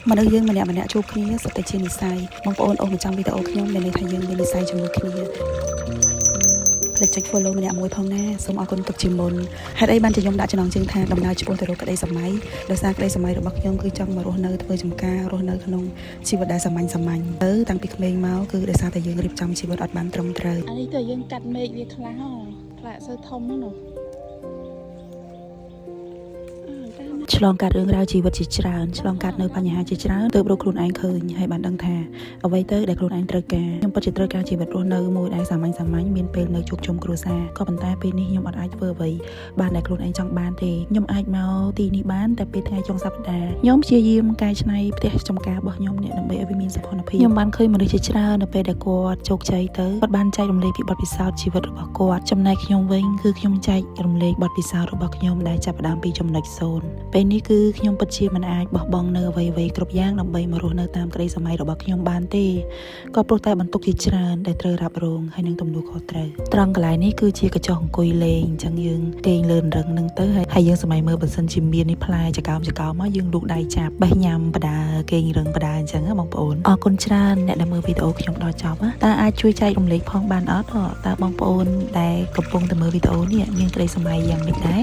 មនុស្សយើងម្នាក់ជួបគ្នាសុទ្ធតែជានិស្ស័យបងប្អូនអូនមកចាំវីដេអូខ្ញុំដែលន័យថាយើងមាននិស្ស័យជាមួយគ្នាផ្លេចចុច follow ម្នាក់មួយផងណាសូមអរគុណទុកជាមុនហេតុអីបានជាខ្ញុំដាក់ចំណងជើងថាដំណើរឆ្ពោះទៅរកក្តីសម័យដោយសារក្តីសម័យរបស់ខ្ញុំគឺចង់មករស់នៅធ្វើចំការរស់នៅក្នុងជីវិតដែលសាមញ្ញទៅតាំងពីក្មេងមកគឺដោយសារតែយើងរៀបចំជីវិតអត់បានត្រឹមត្រូវអានេះទៅយើងកាត់មេឃវាខ្លះខ្លាក់សូវធំហ្នឹងណាឆ្លងកាត់រឿងរ៉ាវជីវិតជាច្រើនឆ្លងកាត់នៅបញ្ហាជាច្រើនទើបរកខ្លួនឯងឃើញហើយបានដឹងថាអ្វីទៅដែលខ្លួនឯងត្រូវការខ្ញុំពិតជាត្រូវការជីវិតរស់នៅមួយដែលសាមញ្ញមានពេលនៅជួបជុំគ្រួសារក៏ប៉ុន្តែពេលនេះខ្ញុំអត់អាចធ្វើអ្វីបានដែលខ្លួនឯងចង់បានទេខ្ញុំអាចមកទីនេះបានតែពេលថ្ងៃចុងសប្តាហ៍ខ្ញុំព្យាយាមកែច្នៃផ្ទះចំការរបស់ខ្ញុំនេះដើម្បីឲ្យវាមានសោភ័ណភាពខ្ញុំបានឃើញមនុស្សជាច្រើននៅពេលដែលគាត់ជោគជ័យទៅគាត់បានចែករំលែកពីបទពិសោធន៍ជីវិតរបស់គាត់ចំណែកខ្ញុំវិញគឺខ្ញុំចែករំលែកបទពិសោធន៍របស់ខ្ញុំដែលចាប់ផ្ដើមពីចំណុច0ពេលនេះគឺខ្ញុំពិតជាមិនអាចបោះបង់នៅអ្វីៗគ្រប់យ៉ាងដើម្បីមករស់នៅតាមក្តីសម័យរបស់ខ្ញុំបានទេក៏ព្រោះតែបន្ទុកជាច្រើនដែលត្រូវរ៉ាប់រងហើយនឹងទំនួលខុសត្រូវត្រង់កន្លែងនេះគឺជាកញ្ចក់អង្គុយលេងអញ្ចឹងយើងគេងលើរឹងនឹងទៅហើយយើងសម័យមើលបើសិនជាមាននេះផ្លែចកោមមកយើងលូកដៃចាប់បេះញ៉ាំបដាគេងរឹងបដាអញ្ចឹងបងប្អូនអរគុណច្រើនអ្នកដែលមើលវីដេអូខ្ញុំដល់ចប់តើអាចជួយចែករំលែកផងបានអត់តើបងប្អូនដែលកំពុងតែមើលវីដេអូនេះមានក្តីសម័យយ៉ាងម៉េចដែរ